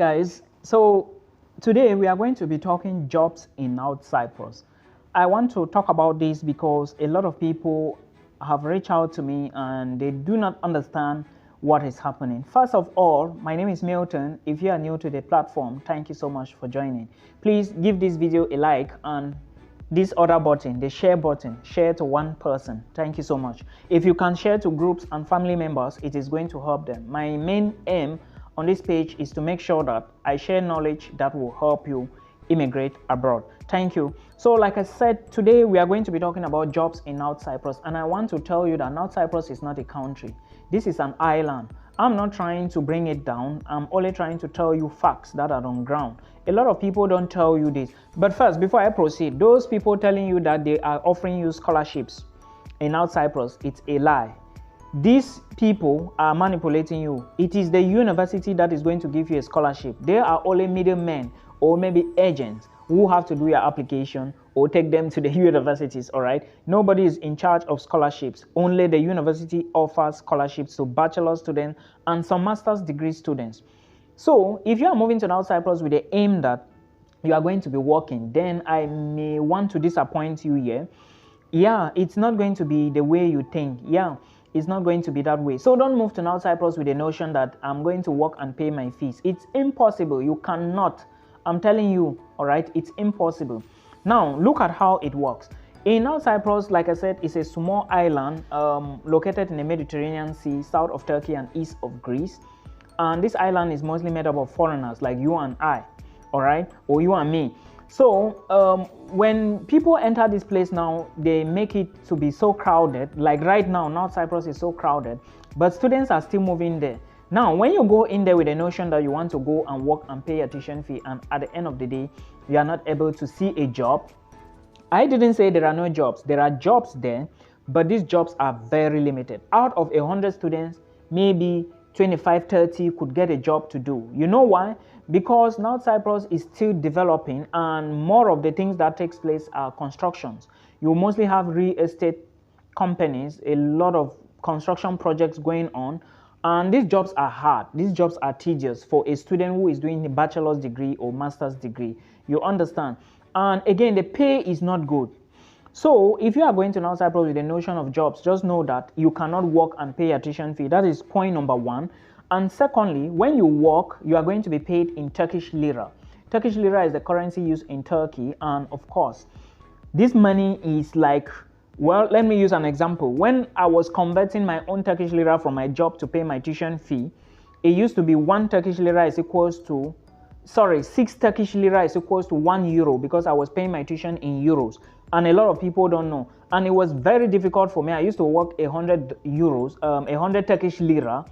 Guys, so today we are going to be talking jobs in North Cyprus. I want to talk about this because a lot of people have reached out to me and they do not understand what is happening. First of all, my name is Milton. If you are new to the platform, thank you so much for joining. Please give this video a like and this other button, the share button, share to one person. Thank you so much. If you can share to groups and family members, it is going to help them. My main aim on this page is to make sure that I share knowledge that will help you immigrate abroad. Thank you. So like I said, today we are going to be talking about jobs in North Cyprus, and I want to tell you that North Cyprus is not a country. This is an island. I'm not trying to bring it down. I'm only trying to tell you facts that are on ground. A lot of people don't tell you this. But first, before I proceed, those people telling you that they are offering you scholarships in North Cyprus, it's a lie. These people are manipulating you. It is the university that is going to give you a scholarship. There are only middlemen or maybe agents who have to do your application or take them to the universities, all right? Nobody is in charge of scholarships. Only the university offers scholarships to bachelor students and some master's degree students. So if you are moving to North Cyprus with the aim that you are going to be working, then I may want to disappoint you here. Yeah, it's not going to be the way you think. Yeah, it's not going to be that way. So don't move to North Cyprus with the notion that I'm going to work and pay my fees. It's impossible. You cannot. I'm telling you, all right, it's impossible. Now, look at how it works. In North Cyprus, like I said, it's a small island located in the Mediterranean Sea, south of Turkey and east of Greece. And this island is mostly made up of foreigners like you and I, all right, or you and me. So when people enter this place now, they make it to be so crowded. Like right now, North Cyprus is so crowded, but students are still moving there. Now, when you go in there with the notion that you want to go and work and pay a tuition fee, and at the end of the day, you are not able to see a job. I didn't say there are no jobs. There are jobs there, but these jobs are very limited. Out of 100 students, maybe 25, 30 could get a job to do. You know why? Because North Cyprus is still developing, and more of the things that takes place are constructions. You mostly have real estate companies, a lot of construction projects going on, and these jobs are hard. These jobs are tedious for a student who is doing a bachelor's degree or master's degree. You understand? And again, the pay is not good. So if you are going to North Cyprus with the notion of jobs, just know that you cannot work and pay a tuition fee. That is point number one. And secondly, when you work, you are going to be paid in Turkish lira. Turkish lira is the currency used in Turkey. And of course, this money is like, well, let me use an example. When I was converting my own Turkish lira from my job to pay my tuition fee, it used to be 1 Turkish lira is equals to, 6 Turkish lira is equals to 1 euro, because I was paying my tuition in euros. And a lot of people don't know. And it was very difficult for me. I used to work 100 euros, 100 Turkish lira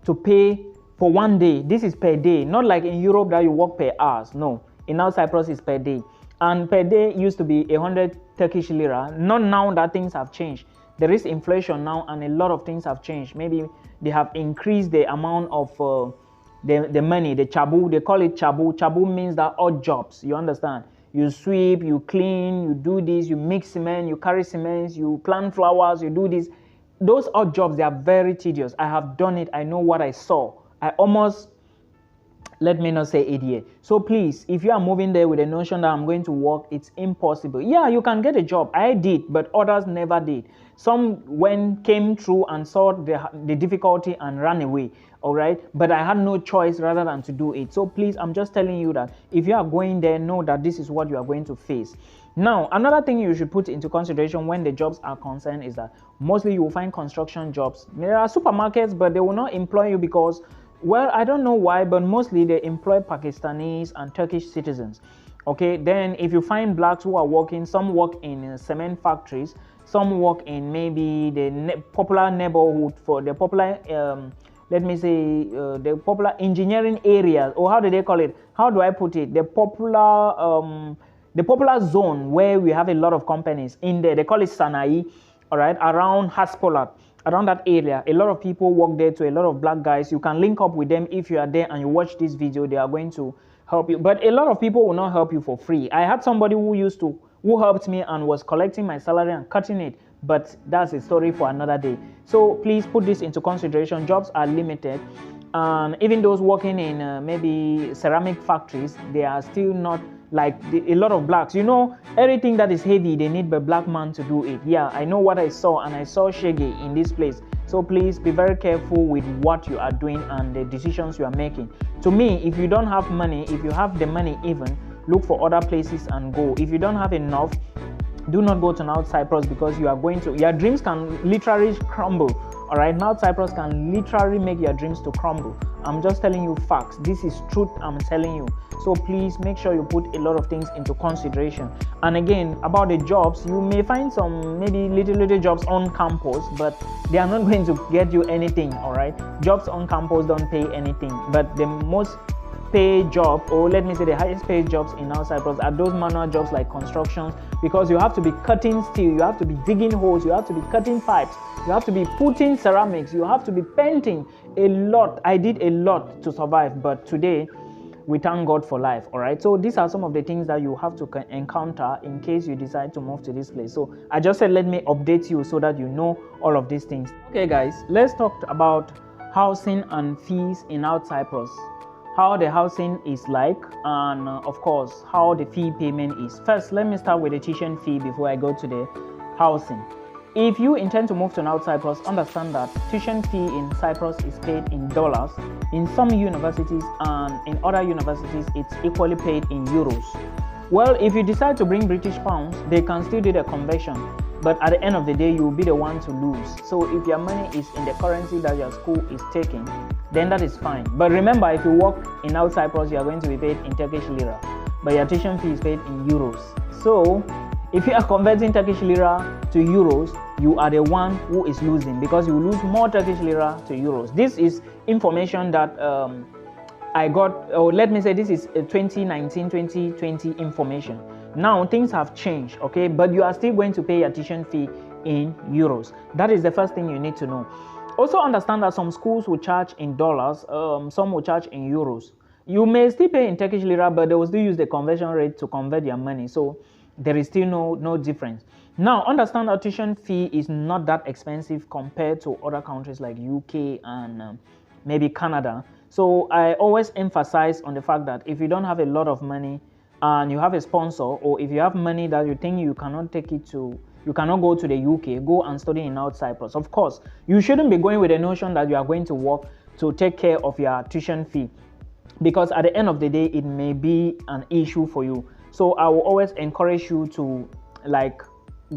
to pay for 1 day. This is per day, not like in Europe that you work per hours. No, in North Cyprus it's per day. And per day used to be 100 Turkish lira. Not now that things have changed. There is inflation now and a lot of things have changed. Maybe they have increased the amount of the money, the chabu. They call it chabu. Chabu means that odd jobs. You understand? You sweep, you clean, you do this, you mix cement, you carry cement, you plant flowers, you do this. Those odd jobs, they are very tedious. I have done it. I know what I saw. I almost, let me not say it here. So please, if you are moving there with a notion that I'm going to work, it's impossible. Yeah, you can get a job. I did, but others never did. Some came through and saw the difficulty and ran away. All right, but I had no choice rather than to do it. So please, I'm just telling you that if you are going there, know that this is what you are going to face. Now, another thing you should put into consideration when the jobs are concerned is that mostly you will find construction jobs. There are supermarkets, but they will not employ you because, well, I don't know why, but mostly they employ Pakistanis and Turkish citizens. Okay, then if you find blacks who are working, some work in cement factories, some work in maybe the popular neighborhood for the popular let me say the popular engineering areas, or how do they call it? How do I put it? The popular zone where we have a lot of companies in there. They call it Sana'i, all right, around Haspolat, around that area. A lot of people work there to a lot of black guys. You can link up with them if you are there and you watch this video. They are going to help you. But a lot of people will not help you for free. I had somebody who helped me and was collecting my salary and cutting it. But that's a story for another day. So please put this into consideration. Jobs are limited. And even those working in maybe ceramic factories, they are still not like a lot of blacks. You know, everything that is heavy, they need a black man to do it. Yeah, I know what I saw, and I saw Shege in this place. So please be very careful with what you are doing and the decisions you are making. To me, if you don't have money, if you have the money even, look for other places and go. If you don't have enough, do not go to North Cyprus, because you are going to, your dreams can literally crumble. All right, North Cyprus can literally make your dreams to crumble. I'm just telling you facts. This is truth I'm telling you. So please make sure you put a lot of things into consideration. And again, about the jobs, you may find some maybe little jobs on campus, but they are not going to get you anything. All right, jobs on campus don't pay anything, but the most paid job, or let me say the highest paid jobs in North Cyprus, are those manual jobs like constructions, because you have to be cutting steel, you have to be digging holes, you have to be cutting pipes, you have to be putting ceramics, you have to be painting a lot. I did a lot to survive, but today we thank God for life. All right, so these are some of the things that you have to encounter in case you decide to move to this place. So I just said let me update you so that you know all of these things. Okay guys, let's talk about housing and fees in North Cyprus, how the housing is like, and of course how the fee payment is. First, let me start with the tuition fee before I go to the housing. If you intend to move to North Cyprus, understand that tuition fee in Cyprus is paid in dollars. In some universities and in other universities, it's equally paid in euros. Well, if you decide to bring British pounds, they can still do the conversion, but at the end of the day, you will be the one to lose. So if your money is in the currency that your school is taking, then that is fine. But remember, if you work in North Cyprus, you are going to be paid in Turkish lira, but your tuition fee is paid in euros. So if you are converting Turkish lira to euros, you are the one who is losing, because you lose more Turkish lira to euros. This is information that I got, or let me say this is 2019-2020 information. Now things have changed, okay, but you are still going to pay your tuition fee in euros. That is the first thing you need to know. Also understand that some schools will charge in dollars, some will charge in euros. You may still pay in Turkish lira, but they will still use the conversion rate to convert your money. So there is still no difference. Now understand that tuition fee is not that expensive compared to other countries like UK and maybe Canada. So I always emphasize on the fact that if you don't have a lot of money and you have a sponsor, or if you have money that you think you cannot take it to, you cannot go to the UK, go and study in North Cyprus. Of course, you shouldn't be going with the notion that you are going to work to take care of your tuition fee, because at the end of the day, it may be an issue for you. So I will always encourage you to like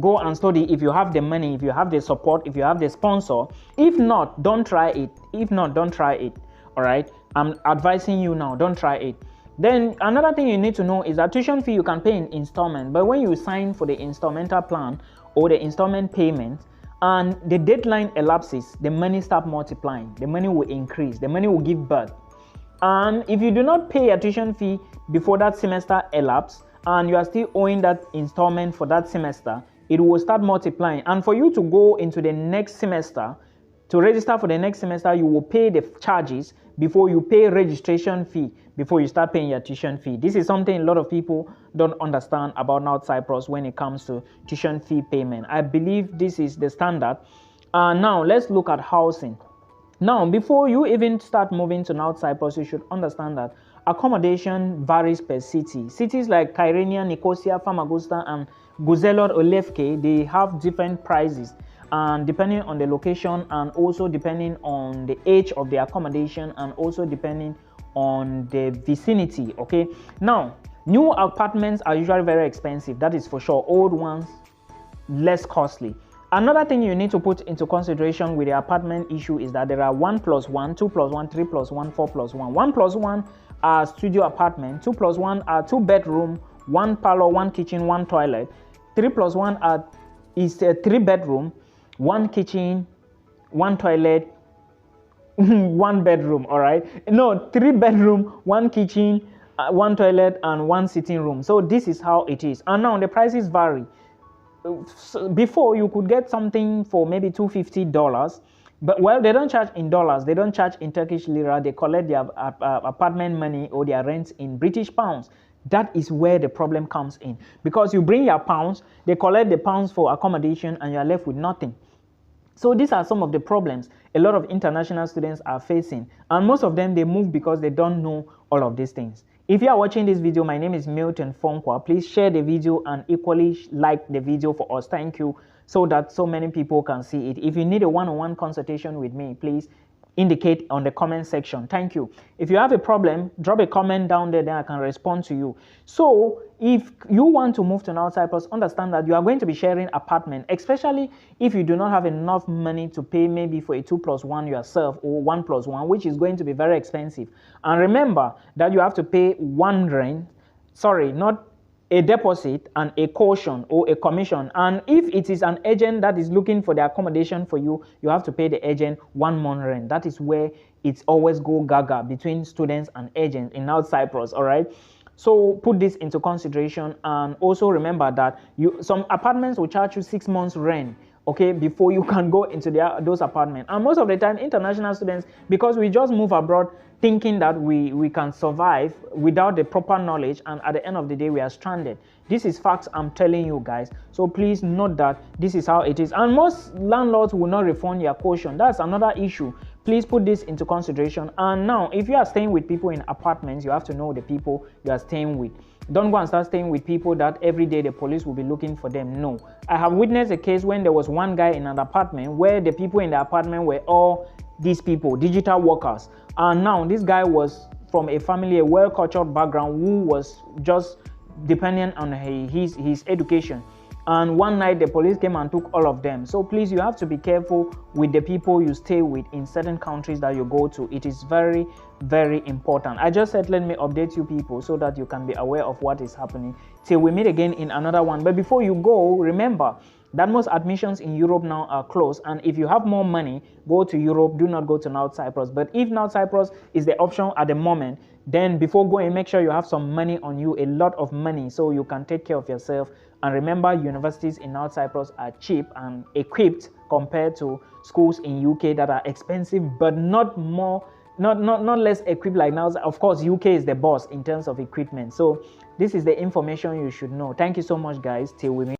go and study if you have the money, if you have the support, if you have the sponsor. If not, don't try it. If not, don't try it. All right, I'm advising you now, don't try it. Then another thing you need to know is that tuition fee you can pay in installment, but when you sign for the installmental plan or the installment payment and the deadline elapses, the money start multiplying, the money will increase, the money will give birth. And if you do not pay your tuition fee before that semester elapses and you are still owing that installment for that semester, it will start multiplying. And for you to go into the next semester, to register for the next semester, you will pay the charges before you pay registration fee, before you start paying your tuition fee. This is something a lot of people don't understand about North Cyprus when it comes to tuition fee payment. I believe this is the standard. Now let's look at housing. Now, before you even start moving to North Cyprus, you should understand that accommodation varies per city. Cities like Kyrenia, Nicosia, Famagusta, and Guzelor or Lefke, they have different prices. And depending on the location, and also depending on the age of the accommodation, and also depending on the vicinity. Okay, now new apartments are usually very expensive, that is for sure. Old ones less costly. Another thing you need to put into consideration with the apartment issue is that there are 1+1, 2+1, 3+1, 4+1. 1+1 are studio apartment, 2+1 are 2-bedroom, 1 parlor, 1 kitchen, 1 toilet. 3+1 is a 3-bedroom, 1 kitchen, 1 toilet, 1 bedroom. All right, no, 3-bedroom, 1 kitchen, 1 toilet, and 1 sitting room. So this is how it is. And now the prices vary. Before you could get something for maybe $250, but well, they don't charge in dollars, they don't charge in Turkish lira, they collect their apartment money or their rents in British pounds. That is where the problem comes in, because you bring your pounds, they collect the pounds for accommodation, and you're left with nothing. So these are some of the problems a lot of international students are facing, and most of them, they move because they don't know all of these things. If you are watching this video, my name is Milton Fonkwa. Please share the video and equally like the video for us. Thank you, so that so many people can see it. If you need a one-on-one consultation with me, please indicate on the comment section. Thank you. If you have a problem, drop a comment down there, then I can respond to you. So if you want to move to North Cyprus, understand that you are going to be sharing apartment, especially if you do not have enough money to pay maybe for a 2+1 yourself, or 1+1, which is going to be very expensive. And remember that you have to pay one rent, sorry, not a deposit, and a caution or a commission. And if it is an agent that is looking for the accommodation for you, you have to pay the agent 1 month rent. That is where it's always go gaga between students and agents in North Cyprus. All right, so put this into consideration, and also remember that some apartments will charge you 6 months rent, okay, before you can go into those apartments. And most of the time, international students, because we just move abroad thinking that we can survive without the proper knowledge, and at the end of the day we are stranded. This is facts I'm telling you guys, so please note that this is how it is. And most landlords will not refund your caution. That's another issue. Please put this into consideration. And now, if you are staying with people in apartments, you have to know the people you are staying with. Don't go and start staying with people that every day the police will be looking for them. No. I have witnessed a case when there was one guy in an apartment where the people in the apartment were all these people, digital workers. And now this guy was from a family, a well-cultured background, who was just dependent on his education. And one night the police came and took all of them. So please, you have to be careful with the people you stay with in certain countries that you go to. It is very, very important. I just said let me update you people so that you can be aware of what is happening. Till we meet again in another one. But before you go, remember that most admissions in Europe now are closed, and if you have more money, go to Europe. Do not go to North Cyprus. But if North Cyprus is the option at the moment, then before going, make sure you have some money on you, a lot of money, so you can take care of yourself. And remember, universities in North Cyprus are cheap and equipped compared to schools in UK that are expensive, but not less equipped like now. Of course, UK is the boss in terms of equipment. So this is the information you should know. Thank you so much, guys. Till we meet.